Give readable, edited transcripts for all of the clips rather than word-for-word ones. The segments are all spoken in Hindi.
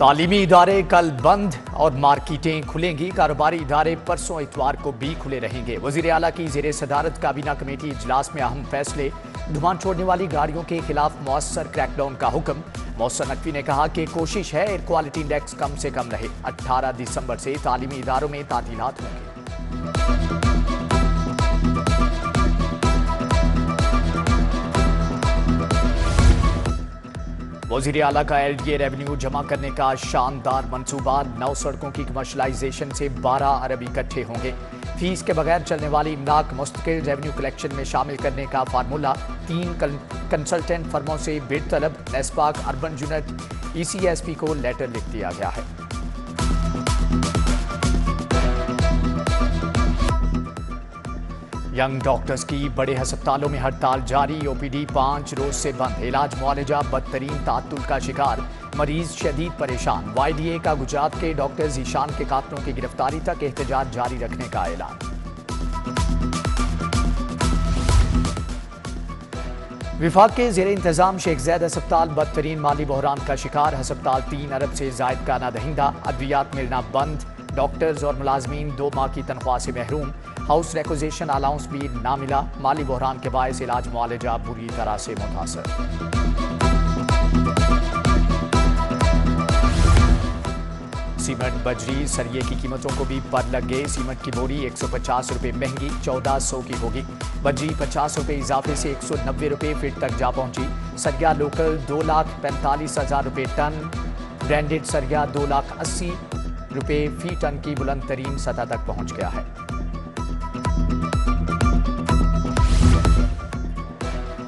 तालीमी इदारे कल बंद और मार्केटें खुलेंगी। कारोबारी इदारे परसों इतवार को भी खुले रहेंगे। वजीर आला की ज़ेरे सदारत काबीना कमेटी इजलास में अहम फैसले। धुआं छोड़ने वाली गाड़ियों के खिलाफ मौसर क्रैकडाउन का हुक्म। मौसर नकवी ने कहा कि कोशिश है एयर क्वालिटी इंडेक्स कम से कम रहे। 18 दिसंबर से तालीमी इदारों में तातीलात होंगी। वज़ीर आला का LDA रेवेन्यू जमा करने का शानदार मंसूबा। 9 सड़कों की कमर्शलाइजेशन से 12 अरब इकट्ठे होंगे। फीस के बगैर चलने वाली इमदाद मुस्तकिल रेवेन्यू कलेक्शन में शामिल करने का फार्मूला। 3 कंसल्टेंट फर्मों से बिड तलब। नेस्पाक अर्बन यूनिट ECSP को लेटर लिख दिया गया है। यंग डॉक्टर्स की बड़े अस्पतालों में हड़ताल जारी। OPD 5 रोज से बंद। इलाज मुआलजा बदतरीन तातुल का शिकार। मरीज शदीद परेशान। YDA का गुजरात के डॉक्टर जीशान के कातलों की गिरफ्तारी तक एहतजाज जारी रखने का ऐलान। विफाक के ज़ेरे इंतजाम शेख ज़ैद अस्पताल बदतरीन माली बहरान का शिकार। अस्पताल 3 अरब से जायद का नादहिंदा। अद्वियात मिलना बंद। डॉक्टर्स और मुलाजमीन 2 माह की तनख्वाह से महरूम। हाउस रिक्विजिशन अलाउंस भी ना मिला। माली बहरान के बायस इलाज मुआलजा बुरी तरह से मुतासर। सीमेंट बजरी सरिये की कीमतों को भी पर लग गए। सीमेंट की बोरी 150 रुपये महंगी 1400 की होगी। बजरी 50 रुपये इजाफे से 190 रुपये फीट तक जा पहुंची। सरिया लोकल 2,45,000 रुपये टन। ब्रांडेड सरिया 2,80,000 रुपये फी टन की बुलंद तरीन सतह तक पहुंच गया है।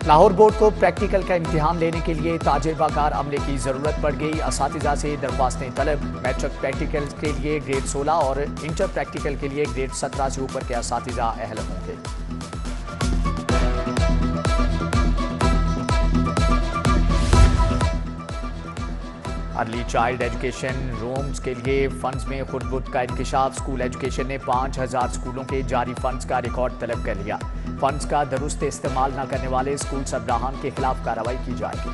लाहौर बोर्ड को प्रैक्टिकल का इम्तिहान लेने के लिए तजुर्बाकार अमले की जरूरत पड़ गई। असातिज़ा से दरख्वास्तें तलब। मैट्रिक प्रैक्टिकल के लिए ग्रेड 16 और इंटर प्रैक्टिकल के लिए ग्रेड 17 से ऊपर के असातिज़ा अहल होंगे। अर्ली चाइल्ड एजुकेशन रूम्स के लिए फंड्स में खुदबुद का इंकशाफ। स्कूल एजुकेशन ने 5000 स्कूलों के जारी फंड्स का रिकॉर्ड तलब कर लिया। फंड्स का दुरुस्त इस्तेमाल न करने वाले स्कूल सरबराहान के खिलाफ कार्रवाई की जाएगी।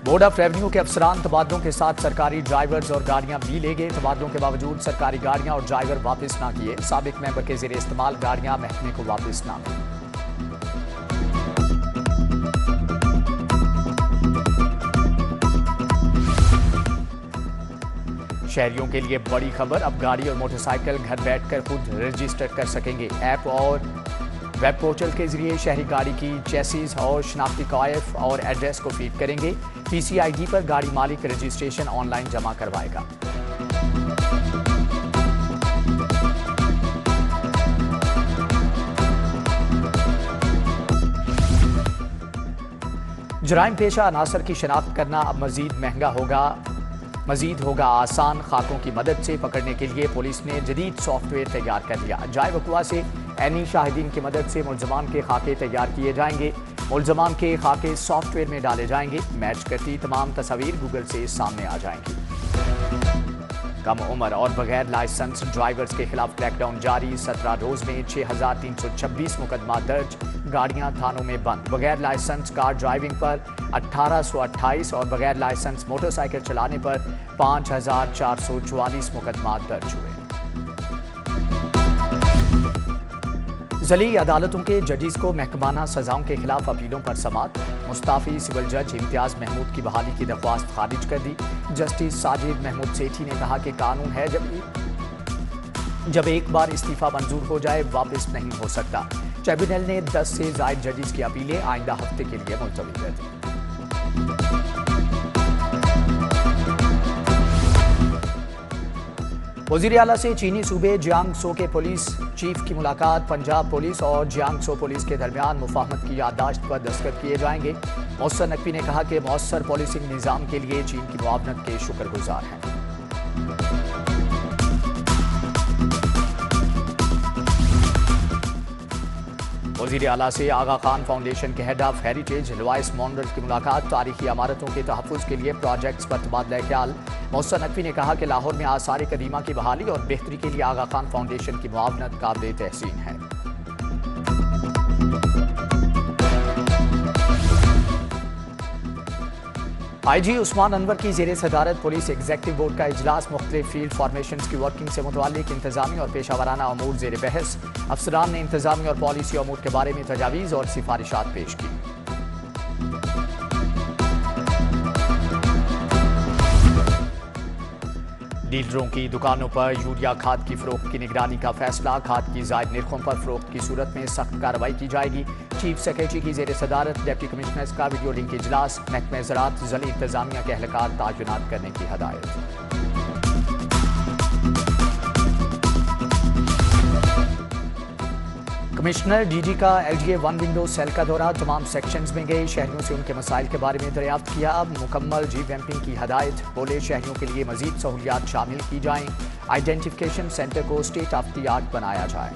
बोर्ड ऑफ रेवेन्यू के अफसरान तबादलों के साथ सरकारी ड्राइवर्स और गाड़ियां भी ले गए। तबादलों के बावजूद सरकारी गाड़ियां और ड्राइवर वापस ना किए। साबिक मेंबर के ज़ेरे इस्तेमाल गाड़ियां महकमे को वापस ना मिली। शहरियों के लिए बड़ी खबर। अब गाड़ी और मोटरसाइकिल घर बैठकर खुद रजिस्टर कर सकेंगे। ऐप और वेब पोर्टल के जरिए शहरी गाड़ी की चेसिस और शनाख्ती कायफ और एड्रेस को फीड करेंगे। PCID पर गाड़ी मालिक रजिस्ट्रेशन ऑनलाइन जमा करवाएगा। जराइम पेशा अनासर की शनाख्त करना अब मजीद होगा आसान। खाकों की मदद से पकड़ने के लिए पुलिस ने जदीद सॉफ्टवेयर तैयार कर लिया। जाए वकुआ से ऐनी शाहिदीन की मदद से मुल्ज़मान के खाके तैयार किए जाएंगे। मुल्ज़मान के खाके सॉफ्टवेयर में डाले जाएंगे। मैच करती तमाम तस्वीर गूगल से सामने आ जाएंगी। कम उम्र और बगैर लाइसेंस ड्राइवर्स के खिलाफ क्रैकडाउन जारी। 17 रोज में 6326 मुकदमा दर्ज। गाड़ियां थानों में बंद। बगैर लाइसेंस कार ड्राइविंग पर 1828 और बगैर लाइसेंस मोटरसाइकिल चलाने पर 5444 मुकदमा दर्ज हुए। जली अदालतों के जजेस को महकमाना सजाओं के खिलाफ अपीलों पर समाअत। मुस्ताफी सिविल जज इम्तियाज महमूद की बहाली की दरख्वास्त खारिज कर दी। जस्टिस साजिद महमूद सेठी ने कहा कि कानून है जब एक बार इस्तीफा मंजूर हो जाए वापस नहीं हो सकता। ट्रिब्यूनल ने 10 से जायद जजेस की अपीलें आइंदा हफ्ते के लिए मुलतवी कर दी। वज़ीर आला से चीनी सूबे जियांगसो के पुलिस चीफ की मुलाकात। पंजाब पुलिस और जियांगसो पुलिस के दरमियान मुफाहमत की याददाश्त पर दस्तखत किए जाएंगे। मौसर नकवी ने कहा कि मौसर पॉलिसिंग निज़ाम के लिए चीन की मुआवनत के शुक्रगुजार हैं। वज़ीर आला से आगा खान फाउंडेशन के हेड ऑफ हेरिटेज लुआइस मॉन्डल की मुलाकात। तारीखी इमारतों के तहफ़्फ़ुज़ के लिए प्रोजेक्ट्स पर तबादला ख्याल। मौसर नकवी ने कहा कि लाहौर में आसार कदीमा की बहाली और बेहतरी के लिए आगा खान फाउंडेशन की मुआवनत काबिल तहसीन है। IG उस्मान अनवर की ज़ेरे सदारत पुलिस एग्जेक्टिव बोर्ड का इजलास मुख्तलिफ फील्ड फॉर्मेशन की वर्किंग से मुतल्लिक इंतजामी और पेशावराना अमूर ज़ेर बहस। अफसरान ने इंतजामी और पॉलिसी अमूर के बारे में तजावीज़ और सिफारिशात पेश की। डीलरों की दुकानों पर यूरिया खाद की फरोख्त की निगरानी का फैसला। खाद की जायद निर्खों पर फरोख्त की सूरत में सख्त कार्रवाई की जाएगी। चीफ सेक्रेटरी की जेर सदारत डिप्टी कमिश्नर्स का वीडियो लिंक इजलास। महकमे ज़राअत ज़िली इंतजामिया के अहलकार तैनात करने की हदायत। कमिश्नर DG का LGA 1 विंडो सेल का दौरा। तमाम सेक्शंस में गए, शहरियों से उनके मसाइल के बारे में दरियाफ्त किया। मुकम्मल रीवैम्पिंग की हदायत। बोले शहरियों के लिए मजीद सहूलियात शामिल की जाएं। आइडेंटिफिकेशन सेंटर को स्टेट ऑफ द आर्ट बनाया जाए।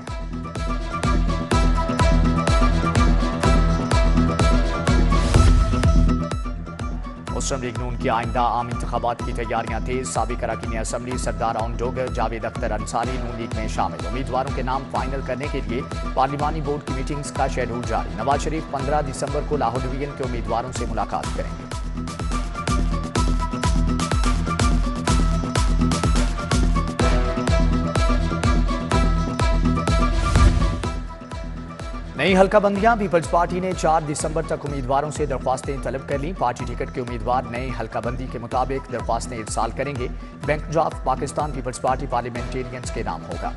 मुस्लिम लीग नून की आइंदा आम इंतखाबात की तैयारियां तेज। साबिक अरकान असम्बली सरदार आउन डोगर, जावेद अख्तर अंसारी नून लीग में शामिल। उम्मीदवारों के नाम फाइनल करने के लिए पार्लिमानी बोर्ड की मीटिंग्स का शेड्यूल जारी। नवाज शरीफ 15 दिसंबर को लाहौर डिवीजन के उम्मीदवारों से मुलाकात करेंगे। नई हल्काबंदियां। पीपल्स पार्टी ने 4 दिसंबर तक उम्मीदवारों से दरख्वास्तें तलब कर ली। पार्टी टिकट के उम्मीदवार नई हल्काबंदी के मुताबिक दरख्वास्तें इरसाल करेंगे। Bank draft Pakistan peoples party parliamentarians के नाम होगा।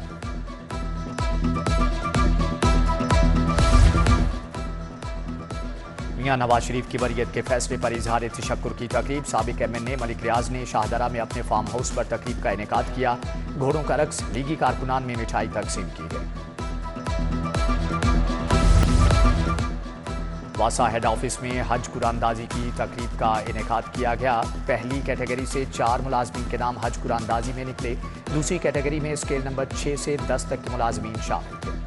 मियां नवाज शरीफ की वरीयत के फैसले पर इजहार तशक्कुर की तकरीब। साबिक MNA मलिक रियाज ने शाहदरा में अपने फार्म हाउस पर तकरीब का इनेकाद किया। घोड़ों का रक्स, लीगी कारकुनान में मिठाई तकसीम की गई। वासा हेड ऑफिस में हज कुरानदाजी की तकरीब का इनेकाद किया गया। पहली कैटेगरी से 4 मुलाजमीन के नाम हज कुरानदाजी में निकले। दूसरी कैटेगरी में स्केल नंबर 6 से 10 तक के मुलाजमीन शामिल थे।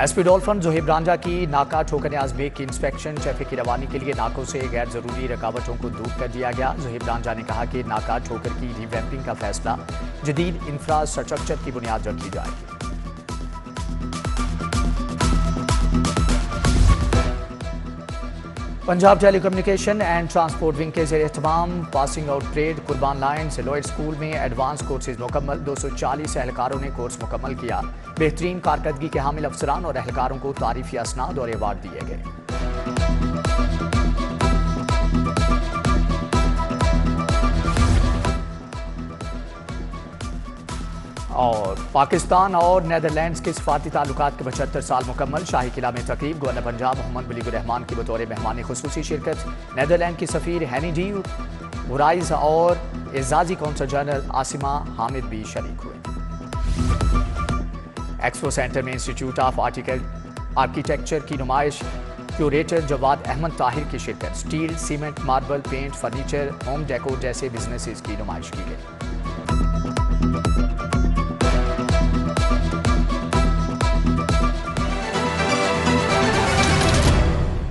SP डॉल्फन जोहेब रांझा की नाका ठोकरयाज बेग की इंस्पेक्शन। ट्रैफिक की रवानी के लिए नाकों से गैर जरूरी रुकावटों को दूर कर दिया गया। जोहेब रांझा ने कहा कि नाका ठोकर की रीवैम्पिंग का फैसला जदीद इंफ्रास्ट्रक्चर की बुनियाद रखी जाएगी। Punjab telecommunication and transport wing के ज़ेरे एहतमाम पासिंग आउट परेड। कुर्बान लायंस लॉयड स्कूल में एडवांस कोर्सेज मुकम्मल। 240 एहलकारों ने कोर्स मुकम्मल किया। बेहतरीन कारकर्दगी के हामिल अफसरान और एहलकारों को तारीफी असनाद और अवार्ड दिए गए। और पाकिस्तान और नीदरलैंड्स के सफारती ताल्लुकात के 75 साल मुकम्मल। शाही किला में तकरीब। गवर्नर पंजाब मोहम्मद मुलीकुर रहमान की बतौर मेहमान खुसूसी शिरकत। नीदरलैंड की सफ़ीर हैनी डी बुराइज और एजाजी कौंसल जनरल आसिमा हामिद भी शरीक हुए। एक्सपो सेंटर में इंस्टीट्यूट ऑफ आर्किटेक्चर की नुमाइश। क्यूरेटर जवाद अहमद ताहिर की शिरकत। Steel, cement, marble, paint, furniture, home decor जैसे बिजनेसेस की नुमाइश की गई।